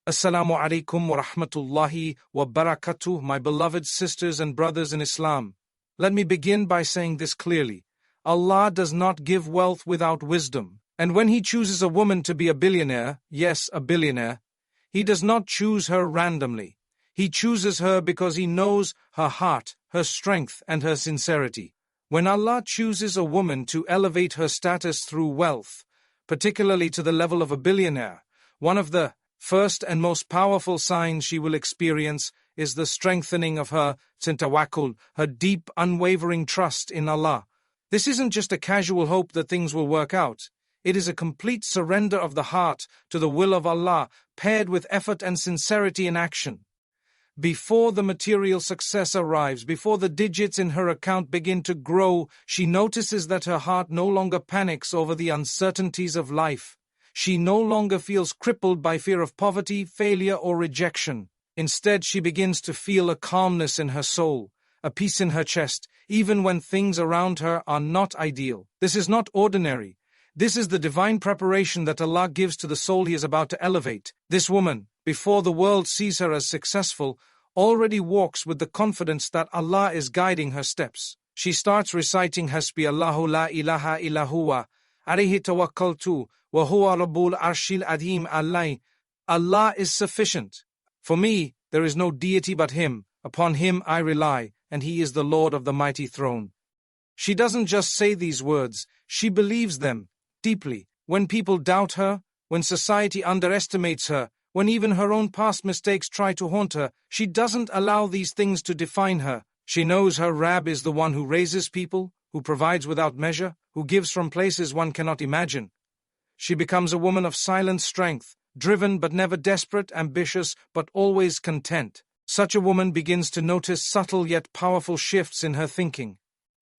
Assalamu alaikum wa rahmatullahi wa barakatuh, my beloved sisters and brothers in Islam. Let me begin by saying this clearly. Allah does not give wealth without wisdom. And when He chooses a woman to be a billionaire, yes, a billionaire, He does not choose her randomly. He chooses her because He knows her heart, her strength, and her sincerity. When Allah chooses a woman to elevate her status through wealth, particularly to the level of a billionaire, one of the first and most powerful signs she will experience is the strengthening of her tawakkul, her deep, unwavering trust in Allah. This isn't just a casual hope that things will work out. It is a complete surrender of the heart to the will of Allah, paired with effort and sincerity in action. Before the material success arrives, before the digits in her account begin to grow, she notices that her heart no longer panics over the uncertainties of life. She no longer feels crippled by fear of poverty, failure, or rejection. Instead, she begins to feel a calmness in her soul, a peace in her chest, even when things around her are not ideal. This is not ordinary. This is the divine preparation that Allah gives to the soul He is about to elevate. This woman, before the world sees her as successful, already walks with the confidence that Allah is guiding her steps. She starts reciting Hasbi Allahu la ilaha illa huwa, alayhi tawakkaltu, wa huwa rabbul arshil adhim alai. Allah is sufficient. For me, there is no deity but Him. Upon Him I rely, and He is the Lord of the mighty throne. She doesn't just say these words, she believes them deeply. When people doubt her, when society underestimates her, when even her own past mistakes try to haunt her, she doesn't allow these things to define her. She knows her Rabb is the one who raises people, who provides without measure, who gives from places one cannot imagine. She becomes a woman of silent strength, driven but never desperate, ambitious but always content. Such a woman begins to notice subtle yet powerful shifts in her thinking.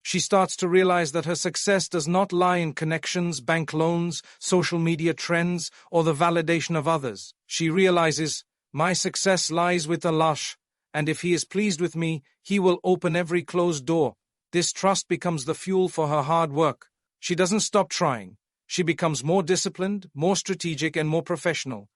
She starts to realize that her success does not lie in connections, bank loans, social media trends, or the validation of others. She realizes, my success lies with Allah, and if He is pleased with me, He will open every closed door. This trust becomes the fuel for her hard work. She doesn't stop trying. She becomes more disciplined, more strategic, and more professional.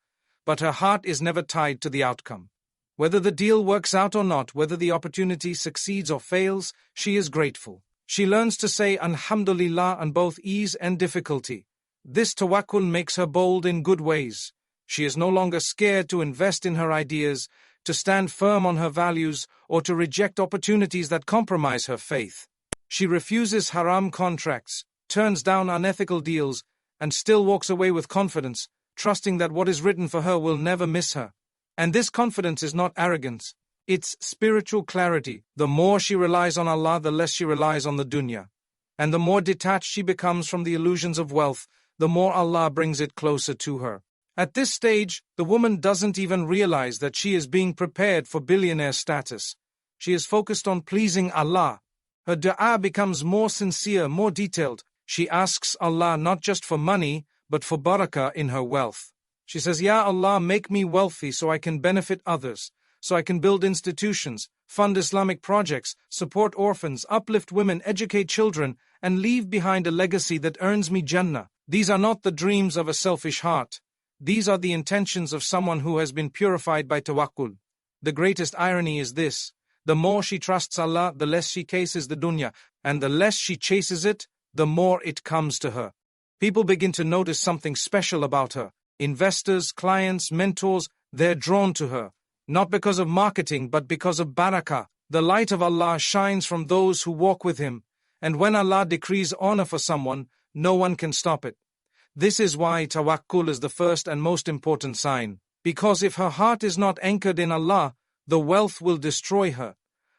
But her heart is never tied to the outcome. Whether the deal works out or not, whether the opportunity succeeds or fails, she is grateful. She learns to say Alhamdulillah on both ease and difficulty. This tawakkul makes her bold in good ways. She is no longer scared to invest in her ideas, to stand firm on her values, or to reject opportunities that compromise her faith. She refuses haram contracts, turns down unethical deals, and still walks away with confidence, trusting that what is written for her will never miss her. And this confidence is not arrogance. It's spiritual clarity. The more she relies on Allah, the less she relies on the dunya. And the more detached she becomes from the illusions of wealth, the more Allah brings it closer to her. At this stage, the woman doesn't even realize that she is being prepared for billionaire status. She is focused on pleasing Allah. Her dua becomes more sincere, more detailed. She asks Allah not just for money, but for barakah in her wealth. She says, Ya Allah, make me wealthy so I can benefit others, so I can build institutions, fund Islamic projects, support orphans, uplift women, educate children, and leave behind a legacy that earns me Jannah. These are not the dreams of a selfish heart. These are the intentions of someone who has been purified by tawakkul. The greatest irony is this. The more she trusts Allah, the less she chases the dunya, and the less she chases it, the more it comes to her. People begin to notice something special about her. Investors, clients, mentors, they're drawn to her. Not because of marketing, but because of barakah. The light of Allah shines from those who walk with Him, and when Allah decrees honor for someone, no one can stop it. This is why tawakkul is the first and most important sign, because if her heart is not anchored in Allah, the wealth will destroy her.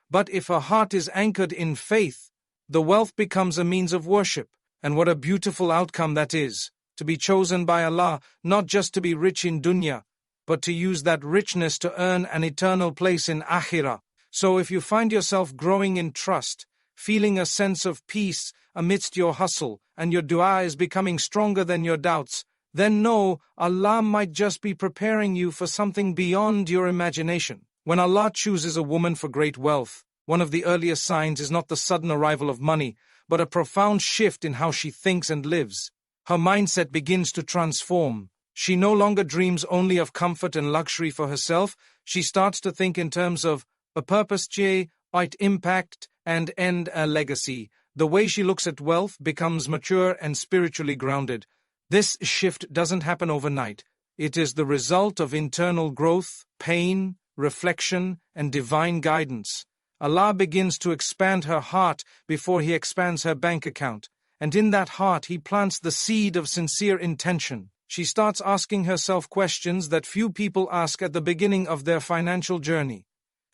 But if her heart is anchored in faith, the wealth becomes a means of worship. And what a beautiful outcome that is, to be chosen by Allah, not just to be rich in dunya, but to use that richness to earn an eternal place in akhirah. So if you find yourself growing in trust, feeling a sense of peace amidst your hustle, and your dua is becoming stronger than your doubts, then know Allah might just be preparing you for something beyond your imagination. When Allah chooses a woman for great wealth, one of the earliest signs is not the sudden arrival of money, but a profound shift in how she thinks and lives. Her mindset begins to transform. She no longer dreams only of comfort and luxury for herself. She starts to think in terms of a purpose, its impact, and end a legacy. The way she looks at wealth becomes mature and spiritually grounded. This shift doesn't happen overnight. It is the result of internal growth, pain, reflection, and divine guidance. Allah begins to expand her heart before He expands her bank account, and in that heart He plants the seed of sincere intention. She starts asking herself questions that few people ask at the beginning of their financial journey.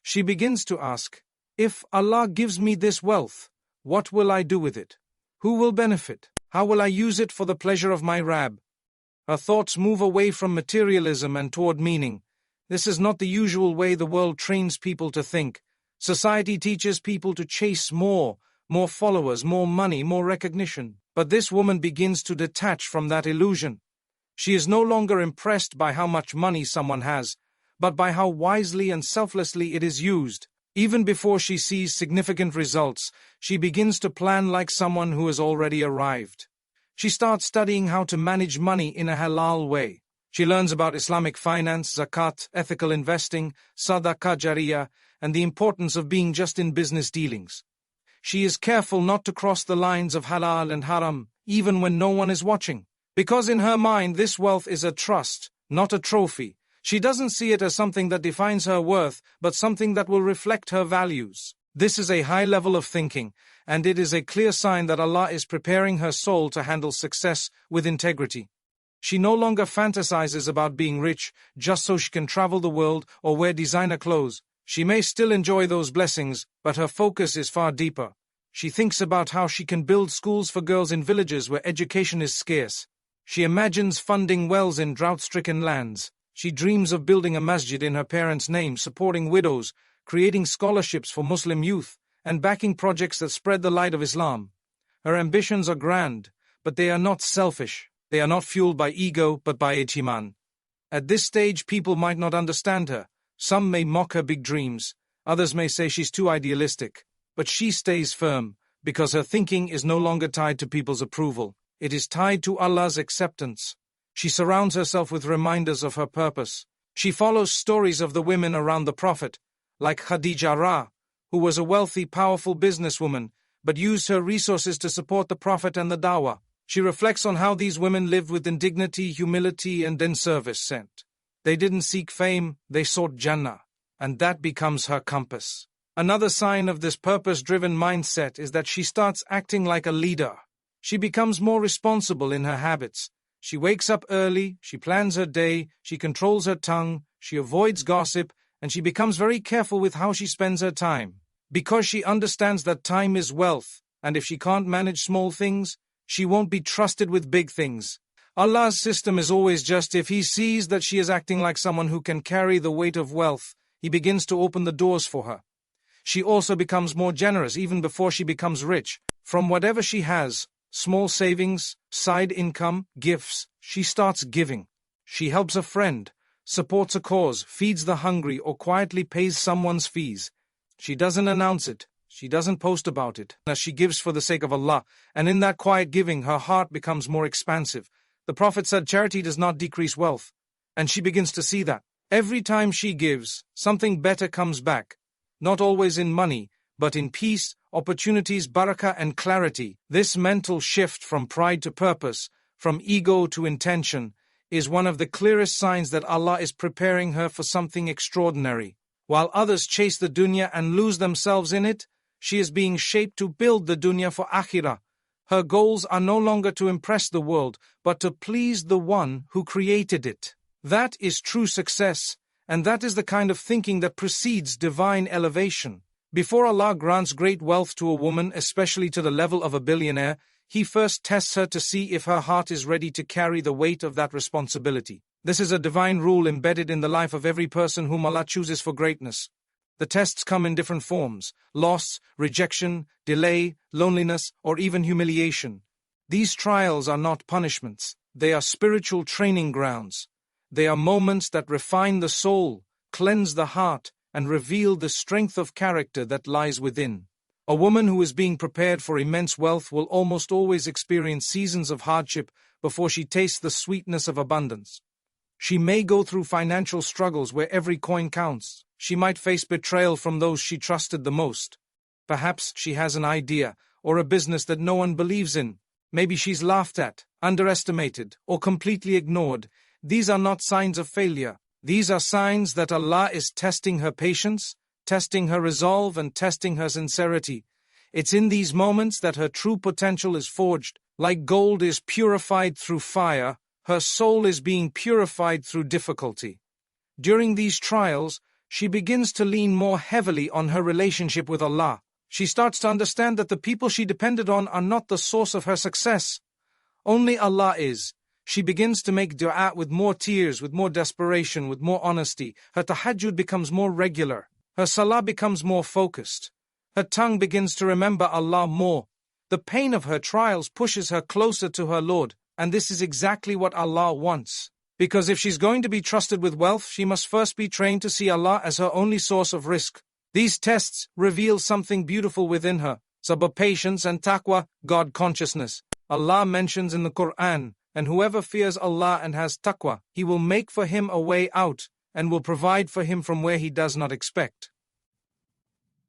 She begins to ask, if Allah gives me this wealth, what will I do with it? Who will benefit? How will I use it for the pleasure of my Rabb? Her thoughts move away from materialism and toward meaning. This is not the usual way the world trains people to think. Society teaches people to chase more followers, more money, more recognition. But this woman begins to detach from that illusion. She is no longer impressed by how much money someone has, but by how wisely and selflessly it is used. Even before she sees significant results, she begins to plan like someone who has already arrived. She starts studying how to manage money in a halal way. She learns about Islamic finance, zakat, ethical investing, sadaqah jariyah, and the importance of being just in business dealings. She is careful not to cross the lines of halal and haram, even when no one is watching. Because in her mind, this wealth is a trust, not a trophy. She doesn't see it as something that defines her worth, but something that will reflect her values. This is a high level of thinking, and it is a clear sign that Allah is preparing her soul to handle success with integrity. She no longer fantasizes about being rich just so she can travel the world or wear designer clothes. She may still enjoy those blessings, but her focus is far deeper. She thinks about how she can build schools for girls in villages where education is scarce. She imagines funding wells in drought-stricken lands. She dreams of building a masjid in her parents' name, supporting widows, creating scholarships for Muslim youth, and backing projects that spread the light of Islam. Her ambitions are grand, but they are not selfish. They are not fueled by ego, but by Iman. At this stage, people might not understand her. Some may mock her big dreams. Others may say she's too idealistic. But she stays firm, because her thinking is no longer tied to people's approval. It is tied to Allah's acceptance. She surrounds herself with reminders of her purpose. She follows stories of the women around the Prophet, like Khadija, who was a wealthy, powerful businesswoman, but used her resources to support the Prophet and the Dawah. She reflects on how these women lived with dignity, humility, and in service. They didn't seek fame, they sought Jannah, and that becomes her compass. Another sign of this purpose-driven mindset is that she starts acting like a leader. She becomes more responsible in her habits. She wakes up early, she plans her day, she controls her tongue, she avoids gossip, and she becomes very careful with how she spends her time. Because she understands that time is wealth, and if she can't manage small things, she won't be trusted with big things. Allah's system is always just if He sees that she is acting like someone who can carry the weight of wealth, He begins to open the doors for her. She also becomes more generous even before she becomes rich. From whatever she has, small savings, side income, gifts, she starts giving. She helps a friend, supports a cause, feeds the hungry, or quietly pays someone's fees. She doesn't announce it. She doesn't post about it. As she gives for the sake of Allah, and in that quiet giving, her heart becomes more expansive. The Prophet said charity does not decrease wealth, and she begins to see that. Every time she gives, something better comes back. Not always in money, but in peace, opportunities, barakah, and clarity. This mental shift from pride to purpose, from ego to intention, is one of the clearest signs that Allah is preparing her for something extraordinary. While others chase the dunya and lose themselves in it, she is being shaped to build the dunya for akhirah. Her goals are no longer to impress the world, but to please the one who created it. That is true success, and that is the kind of thinking that precedes divine elevation. Before Allah grants great wealth to a woman, especially to the level of a billionaire, He first tests her to see if her heart is ready to carry the weight of that responsibility. This is a divine rule embedded in the life of every person whom Allah chooses for greatness. The tests come in different forms: loss, rejection, delay, loneliness, or even humiliation. These trials are not punishments. They are spiritual training grounds. They are moments that refine the soul, cleanse the heart, and reveal the strength of character that lies within. A woman who is being prepared for immense wealth will almost always experience seasons of hardship before she tastes the sweetness of abundance. She may go through financial struggles where every coin counts. She might face betrayal from those she trusted the most. Perhaps she has an idea or a business that no one believes in. Maybe she's laughed at, underestimated, or completely ignored. These are not signs of failure. These are signs that Allah is testing her patience, testing her resolve, and testing her sincerity. It's in these moments that her true potential is forged. Like gold is purified through fire, her soul is being purified through difficulty. During these trials, she begins to lean more heavily on her relationship with Allah. She starts to understand that the people she depended on are not the source of her success. Only Allah is. She begins to make dua with more tears, with more desperation, with more honesty. Her tahajjud becomes more regular. Her salah becomes more focused. Her tongue begins to remember Allah more. The pain of her trials pushes her closer to her Lord, and this is exactly what Allah wants. Because if she's going to be trusted with wealth, she must first be trained to see Allah as her only source of rizq. These tests reveal something beautiful within her: sabr, patience, and taqwa, God consciousness. Allah mentions in the Quran, and whoever fears Allah and has taqwa, He will make for him a way out, and will provide for him from where he does not expect.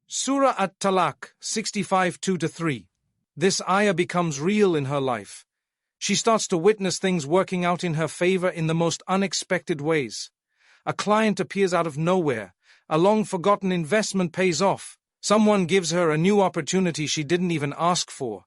Surah At-Talaq 65 2-3. This ayah becomes real in her life. She starts to witness things working out in her favor in the most unexpected ways. A client appears out of nowhere. A long-forgotten investment pays off. Someone gives her a new opportunity she didn't even ask for.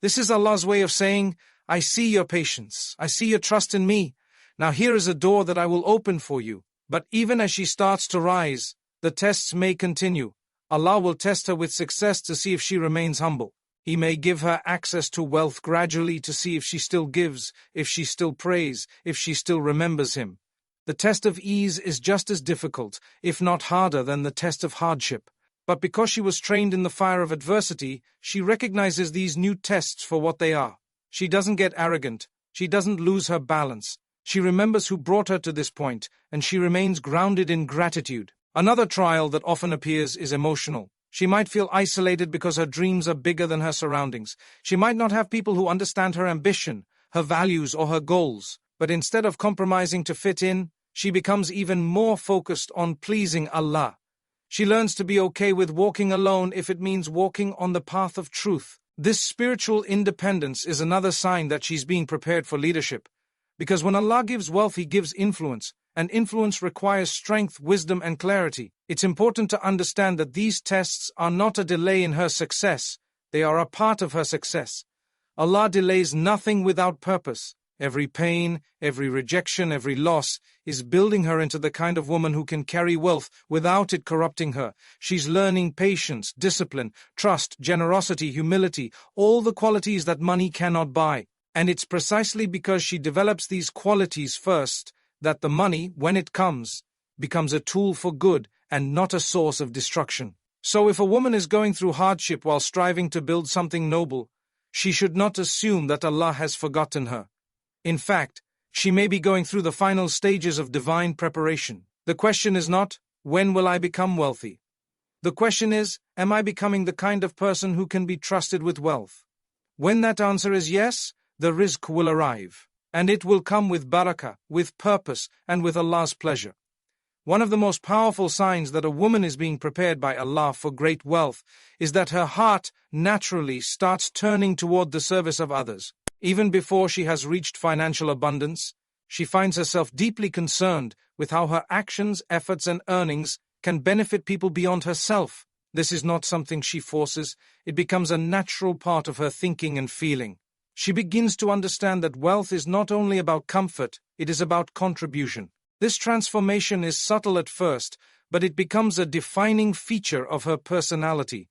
This is Allah's way of saying, I see your patience. I see your trust in me. Now here is a door that I will open for you. But even as she starts to rise, the tests may continue. Allah will test her with success to see if she remains humble. He may give her access to wealth gradually to see if she still gives, if she still prays, if she still remembers Him. The test of ease is just as difficult, if not harder, than the test of hardship. But because she was trained in the fire of adversity, she recognizes these new tests for what they are. She doesn't get arrogant. She doesn't lose her balance. She remembers who brought her to this point, and she remains grounded in gratitude. Another trial that often appears is emotional. She might feel isolated because her dreams are bigger than her surroundings. She might not have people who understand her ambition, her values, or her goals. But instead of compromising to fit in, she becomes even more focused on pleasing Allah. She learns to be okay with walking alone if it means walking on the path of truth. This spiritual independence is another sign that she's being prepared for leadership. Because when Allah gives wealth, He gives influence, and influence requires strength, wisdom, and clarity. It's important to understand that these tests are not a delay in her success, they are a part of her success. Allah delays nothing without purpose. Every pain, every rejection, every loss is building her into the kind of woman who can carry wealth without it corrupting her. She's learning patience, discipline, trust, generosity, humility, all the qualities that money cannot buy. And it's precisely because she develops these qualities first that the money, when it comes, becomes a tool for good and not a source of destruction. So if a woman is going through hardship while striving to build something noble, she should not assume that Allah has forgotten her. In fact, she may be going through the final stages of divine preparation. The question is not, when will I become wealthy? The question is, am I becoming the kind of person who can be trusted with wealth? When that answer is yes, the rizq will arrive, and it will come with barakah, with purpose, and with Allah's pleasure. One of the most powerful signs that a woman is being prepared by Allah for great wealth is that her heart naturally starts turning toward the service of others. Even before she has reached financial abundance, she finds herself deeply concerned with how her actions, efforts, and earnings can benefit people beyond herself. This is not something she forces, it becomes a natural part of her thinking and feeling. She begins to understand that wealth is not only about comfort, it is about contribution. This transformation is subtle at first, but it becomes a defining feature of her personality.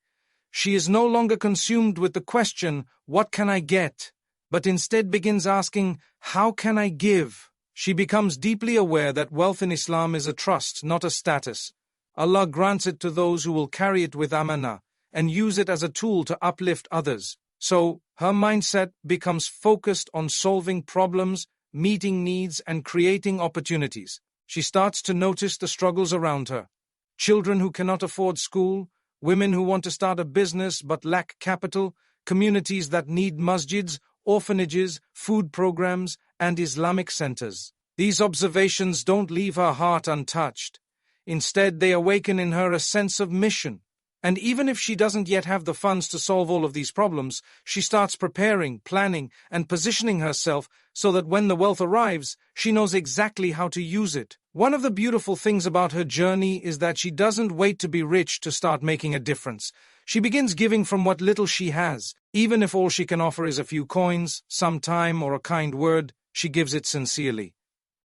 She is no longer consumed with the question, what can I get? But instead begins asking, how can I give? She becomes deeply aware that wealth in Islam is a trust, not a status. Allah grants it to those who will carry it with amanah and use it as a tool to uplift others. So, her mindset becomes focused on solving problems, meeting needs, and creating opportunities. She starts to notice the struggles around her. Children who cannot afford school, women who want to start a business but lack capital, communities that need masjids, orphanages, food programs, and Islamic centers. These observations don't leave her heart untouched. Instead, they awaken in her a sense of mission. And even if she doesn't yet have the funds to solve all of these problems, she starts preparing, planning, and positioning herself so that when the wealth arrives, she knows exactly how to use it. One of the beautiful things about her journey is that she doesn't wait to be rich to start making a difference. She begins giving from what little she has. Even if all she can offer is a few coins, some time, or a kind word, she gives it sincerely.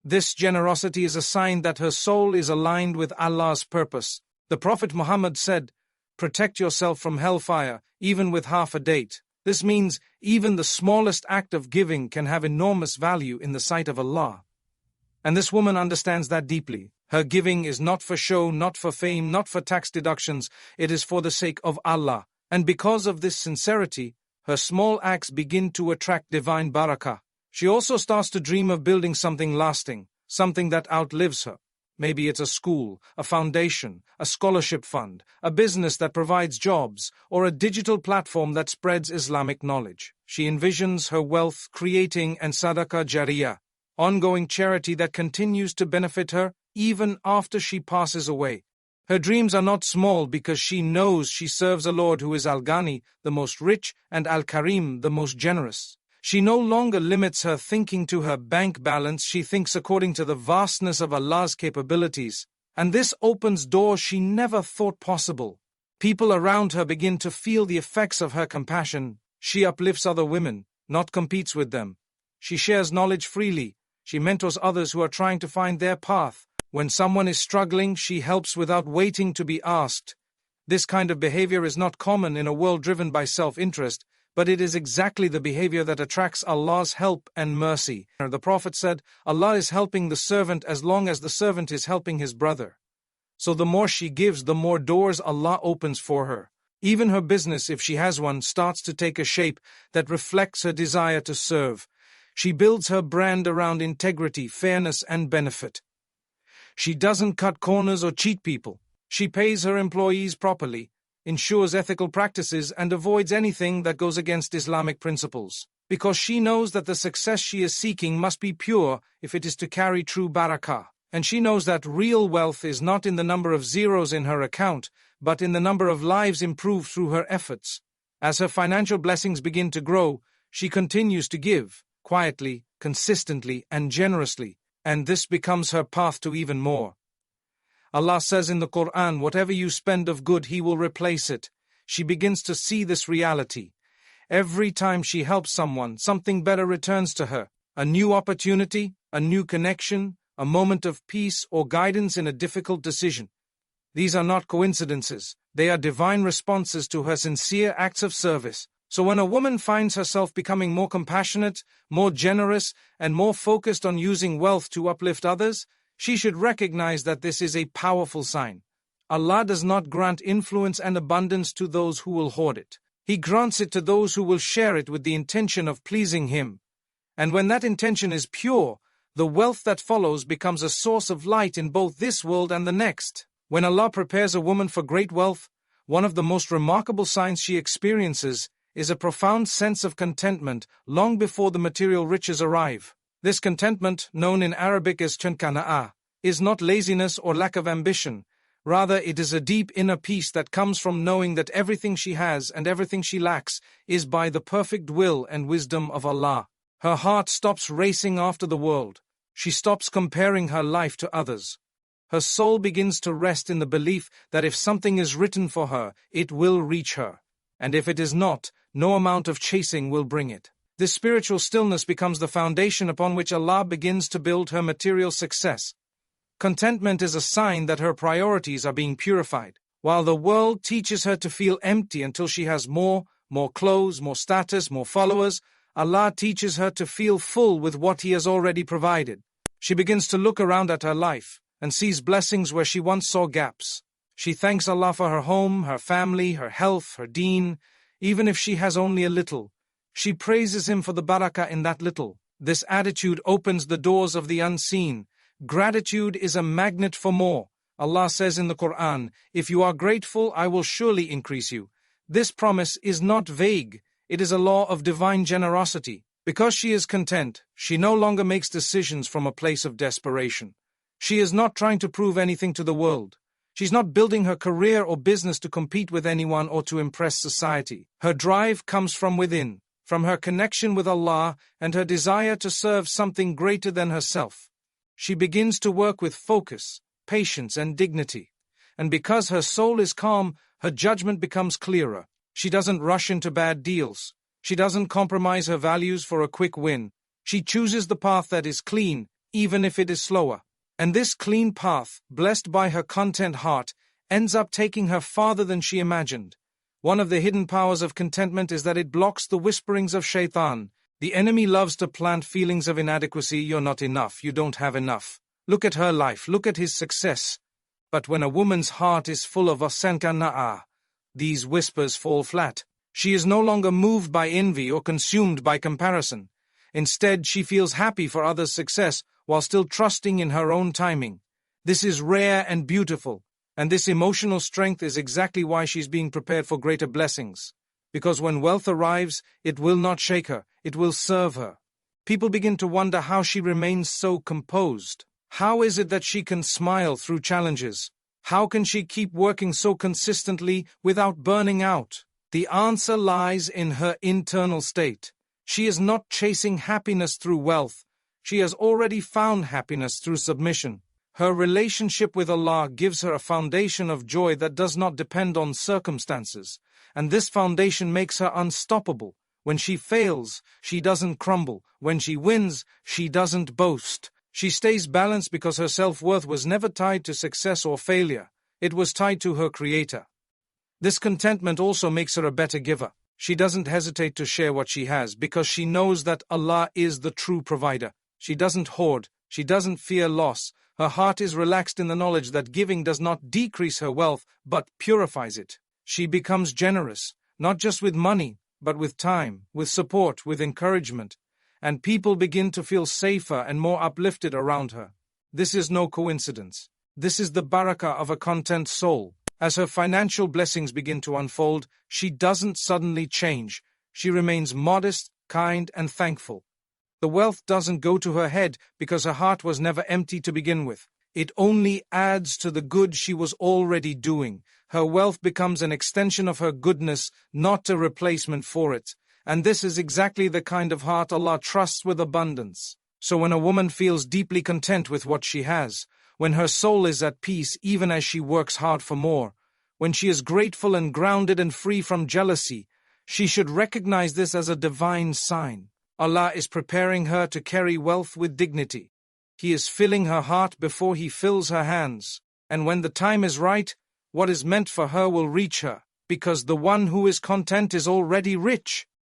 This generosity is a sign that her soul is aligned with Allah's purpose. The Prophet Muhammad said, "Protect yourself from hellfire, even with half a date." This means even the smallest act of giving can have enormous value in the sight of Allah. And this woman understands that deeply. Her giving is not for show, not for fame, not for tax deductions. It is for the sake of Allah. And because of this sincerity, her small acts begin to attract divine barakah. She also starts to dream of building something lasting, something that outlives her. Maybe it's a school, a foundation, a scholarship fund, a business that provides jobs, or a digital platform that spreads Islamic knowledge. She envisions her wealth creating an sadaqah jariyah, ongoing charity that continues to benefit her even after she passes away. Her dreams are not small because she knows she serves a Lord who is Al-Ghani, the most rich, and Al-Karim, the most generous. She no longer limits her thinking to her bank balance, she thinks according to the vastness of Allah's capabilities, and this opens doors she never thought possible. People around her begin to feel the effects of her compassion. She uplifts other women, not competes with them. She shares knowledge freely. She mentors others who are trying to find their path. When someone is struggling, she helps without waiting to be asked. This kind of behavior is not common in a world driven by self-interest, but it is exactly the behavior that attracts Allah's help and mercy. The Prophet said, Allah is helping the servant as long as the servant is helping his brother. So the more she gives, the more doors Allah opens for her. Even her business, if she has one, starts to take a shape that reflects her desire to serve. She builds her brand around integrity, fairness, and benefit. She doesn't cut corners or cheat people. She pays her employees properly, ensures ethical practices, and avoids anything that goes against Islamic principles. Because she knows that the success she is seeking must be pure if it is to carry true barakah. And she knows that real wealth is not in the number of zeros in her account, but in the number of lives improved through her efforts. As her financial blessings begin to grow, she continues to give, quietly, consistently, and generously, and this becomes her path to even more. Allah says in the Quran, whatever you spend of good, He will replace it. She begins to see this reality. Every time she helps someone, something better returns to her. A new opportunity, a new connection, a moment of peace, or guidance in a difficult decision. These are not coincidences. They are divine responses to her sincere acts of service. So when a woman finds herself becoming more compassionate, more generous, and more focused on using wealth to uplift others, she should recognize that this is a powerful sign. Allah does not grant influence and abundance to those who will hoard it. He grants it to those who will share it with the intention of pleasing Him. And when that intention is pure, the wealth that follows becomes a source of light in both this world and the next. When Allah prepares a woman for great wealth, one of the most remarkable signs she experiences is a profound sense of contentment long before the material riches arrive. This contentment, known in Arabic as chankana'a, is not laziness or lack of ambition. Rather, it is a deep inner peace that comes from knowing that everything she has and everything she lacks is by the perfect will and wisdom of Allah. Her heart stops racing after the world. She stops comparing her life to others. Her soul begins to rest in the belief that if something is written for her, it will reach her. And if it is not, no amount of chasing will bring it. This spiritual stillness becomes the foundation upon which Allah begins to build her material success. Contentment is a sign that her priorities are being purified. While the world teaches her to feel empty until she has more clothes, more status, more followers, Allah teaches her to feel full with what He has already provided. She begins to look around at her life and sees blessings where she once saw gaps. She thanks Allah for her home, her family, her health, her deen, even if she has only a little. She praises Him for the barakah in that little. This attitude opens the doors of the unseen. Gratitude is a magnet for more. Allah says in the Quran, if you are grateful, I will surely increase you. This promise is not vague. It is a law of divine generosity. Because she is content, she no longer makes decisions from a place of desperation. She is not trying to prove anything to the world. She's not building her career or business to compete with anyone or to impress society. Her drive comes from within, from her connection with Allah and her desire to serve something greater than herself. She begins to work with focus, patience, and dignity. And because her soul is calm, her judgment becomes clearer. She doesn't rush into bad deals. She doesn't compromise her values for a quick win. She chooses the path that is clean, even if it is slower. And this clean path, blessed by her content heart, ends up taking her farther than she imagined. One of the hidden powers of contentment is that it blocks the whisperings of shaitan. The enemy loves to plant feelings of inadequacy. You're not enough, you don't have enough. Look at her life, look at his success. But when a woman's heart is full of asankana'ah, these whispers fall flat. She is no longer moved by envy or consumed by comparison. Instead, she feels happy for others' success while still trusting in her own timing. This is rare and beautiful, and this emotional strength is exactly why she's being prepared for greater blessings. Because when wealth arrives, it will not shake her, it will serve her. People begin to wonder how she remains so composed. How is it that she can smile through challenges? How can she keep working so consistently without burning out? The answer lies in her internal state. She is not chasing happiness through wealth. She has already found happiness through submission. Her relationship with Allah gives her a foundation of joy that does not depend on circumstances, and this foundation makes her unstoppable. When she fails, she doesn't crumble. When she wins, she doesn't boast. She stays balanced because her self-worth was never tied to success or failure. It was tied to her Creator. This contentment also makes her a better giver. She doesn't hesitate to share what she has because she knows that Allah is the true provider. She doesn't hoard. She doesn't fear loss. Her heart is relaxed in the knowledge that giving does not decrease her wealth, but purifies it. She becomes generous, not just with money, but with time, with support, with encouragement. And people begin to feel safer and more uplifted around her. This is no coincidence. This is the barakah of a content soul. As her financial blessings begin to unfold, she doesn't suddenly change. She remains modest, kind, and thankful. The wealth doesn't go to her head because her heart was never empty to begin with. It only adds to the good she was already doing. Her wealth becomes an extension of her goodness, not a replacement for it. And this is exactly the kind of heart Allah trusts with abundance. So when a woman feels deeply content with what she has, when her soul is at peace even as she works hard for more, when she is grateful and grounded and free from jealousy, she should recognize this as a divine sign. Allah is preparing her to carry wealth with dignity. He is filling her heart before He fills her hands. And when the time is right, what is meant for her will reach her, because the one who is content is already rich.